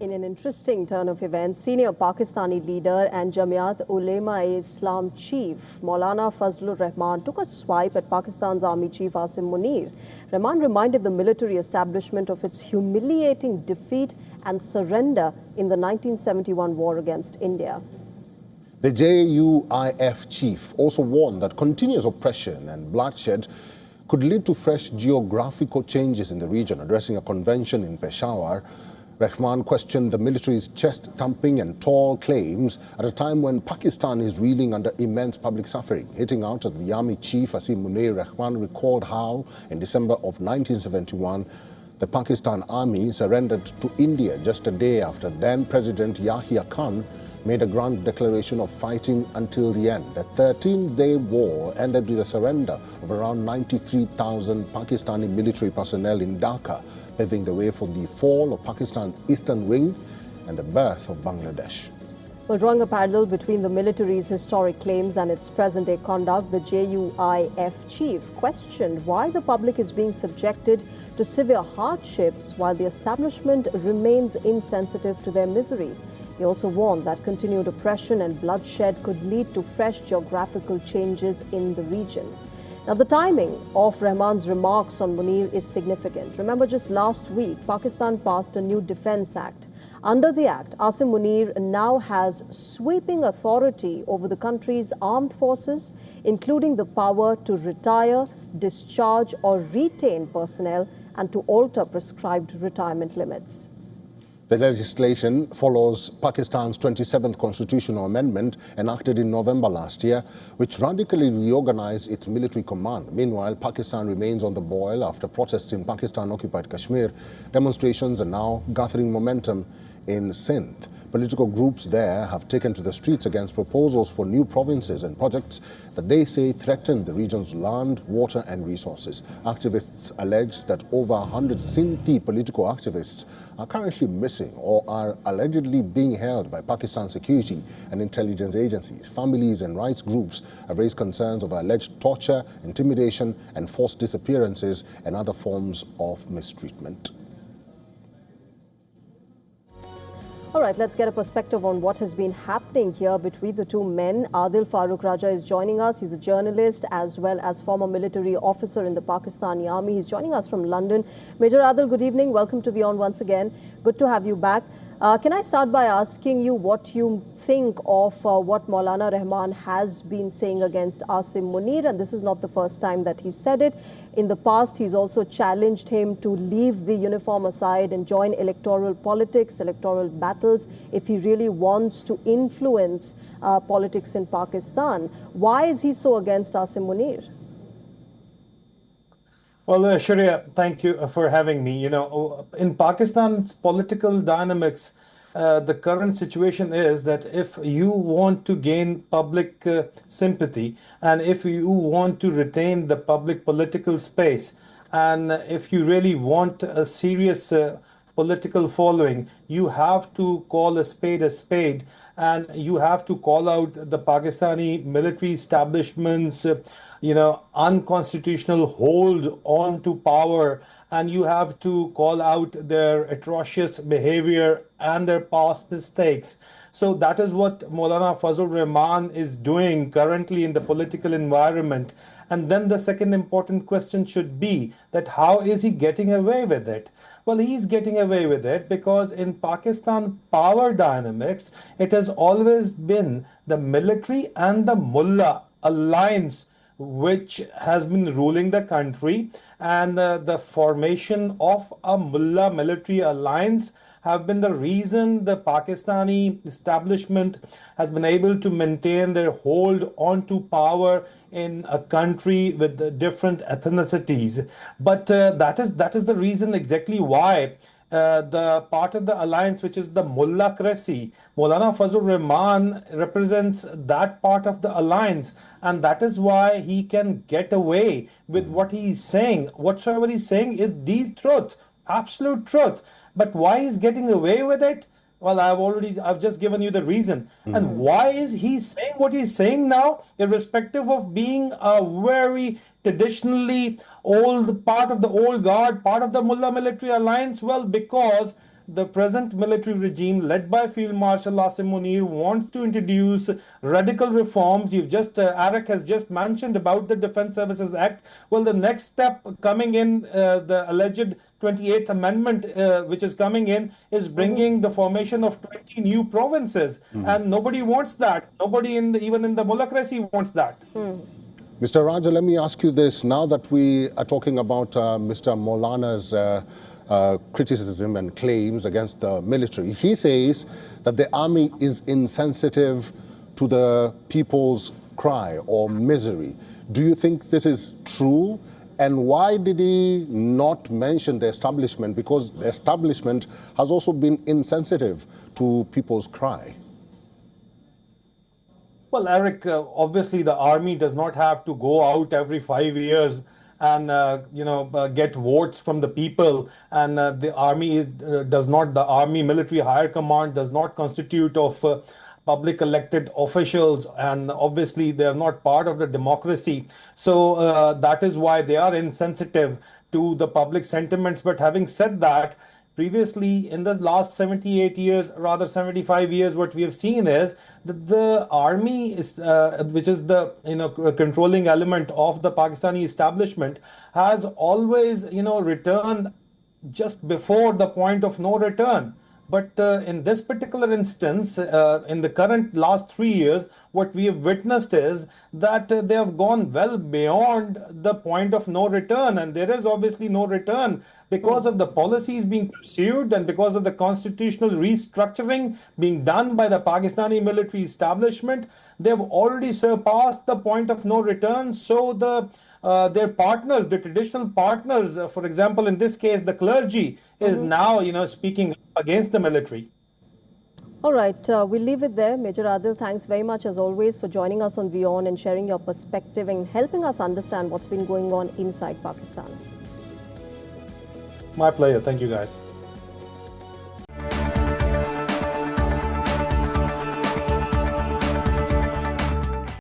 In an interesting turn of events, senior Pakistani leader and Jamiat Ulema-e-Islam chief Maulana Fazlur Rehman took a swipe at Pakistan's army chief Asim Munir. Rehman reminded the military establishment of its humiliating defeat and surrender in the 1971 war against India. The JUIF chief also warned that continuous oppression and bloodshed could lead to fresh geographical changes in the region. Addressing a convention in Peshawar, Rehman questioned the military's chest-thumping and tall claims at a time when Pakistan is reeling under immense public suffering. Hitting out at the army chief Asim Munir, Rehman recalled how, in December of 1971, the Pakistan army surrendered to India just a day after then-President Yahya Khan made a grand declaration of fighting until the end. The 13-day war ended with a surrender of around 93,000 Pakistani military personnel in Dhaka, paving the way for the fall of Pakistan's eastern wing and the birth of Bangladesh. Well, drawing a parallel between the military's historic claims and its present-day conduct, the JUIF chief questioned why the public is being subjected to severe hardships while the establishment remains insensitive to their misery. He also warned that continued oppression and bloodshed could lead to fresh geographical changes in the region. Now, the timing of Rehman's remarks on Munir is significant. Remember, just last week, Pakistan passed a new Defence Act. Under the Act, Asim Munir now has sweeping authority over the country's armed forces, including the power to retire, discharge or retain personnel and to alter prescribed retirement limits. The legislation follows Pakistan's 27th constitutional amendment enacted in November last year, which radically reorganized its military command. Meanwhile, Pakistan remains on the boil after protests in Pakistan-occupied Kashmir. Demonstrations are now gathering momentum in Sindh. Political groups there have taken to the streets against proposals for new provinces and projects that they say threaten the region's land, water and resources. Activists allege that over 100 Sindhi political activists are currently missing or are allegedly being held by Pakistan security and intelligence agencies. Families and rights groups have raised concerns over alleged torture, intimidation and forced disappearances and other forms of mistreatment. All right, let's get a perspective on what has been happening here between the two men. Adil Farooq Raja is joining us. He's a journalist as well as former military officer in the Pakistani army. He's joining us from London. Major Adil, good evening. Welcome to WION once again. Good to have you back. Can I start by asking you what you think of what Maulana Rehman has been saying against Asim Munir? And this is not the first time that he said it. In the past, he's also challenged him to leave the uniform aside and join electoral politics, electoral battles, if he really wants to influence politics in Pakistan. Why is he so against Asim Munir? Well, Sharia, thank you for having me. You know, in Pakistan's political dynamics, the current situation is that if you want to gain public sympathy and if you want to retain the public political space and if you really want a serious political following, you have to call a spade and you have to call out the Pakistani military establishment's unconstitutional hold on to power, and you have to call out their atrocious behavior and their past mistakes. So that is what Maulana Fazlur Rehman is doing currently in the political environment. And then the second important question should be that how is he getting away with it? Well, he's getting away with it because in Pakistan power dynamics, it has always been the military and the mullah alliance which has been ruling the country, and the formation of a mullah military alliance have been the reason the Pakistani establishment has been able to maintain their hold onto power in a country with different ethnicities. But that is the reason exactly why the part of the alliance, which is the mullacracy, Maulana Fazlur Rehman represents that part of the alliance, and that is why he can get away with what he is saying. Whatsoever he's saying is the truth, absolute truth. But why he's getting away with it? Well, I've just given you the reason. And why is he saying what he's saying now, irrespective of being a very traditionally old part of the old guard, part of the Mullah military alliance? Well, because the present military regime led by Field Marshal Asim Munir wants to introduce radical reforms. Arak has just mentioned about the Defense Services Act. Well, the next step coming in, the alleged 28th Amendment, which is coming in, is bringing the formation of 20 new provinces. And nobody wants that. Nobody even in the Mulacracy wants that. Mr. Raja, let me ask you this. Now that we are talking about Mr. Maulana's criticism and claims against the military, he says that the army is insensitive to the people's cry or misery. Do you think this is true? And why did he not mention the establishment? Because the establishment has also been insensitive to people's cry. Well, Eric, obviously the army does not have to go out every 5 years and get votes from the people, and the army military higher command does not constitute of public elected officials, and obviously they are not part of the democracy. So that is why they are insensitive to the public sentiments. But having said that, previously, in the last 78 years, rather 75 years, what we have seen is that the army, which is the controlling element of the Pakistani establishment, has always returned just before the point of no return. But in this particular instance, in the current last 3 years, what we have witnessed is that they have gone well beyond the point of no return. And there is obviously no return because of the policies being pursued and because of the constitutional restructuring being done by the Pakistani military establishment. They have already surpassed the point of no return. So their partners, the traditional partners, for example, in this case, the clergy, is now, speaking against the military. All right, we'll leave it there. Major Adil, thanks very much as always for joining us on WION and sharing your perspective and helping us understand what's been going on inside Pakistan. My pleasure. Thank you, guys.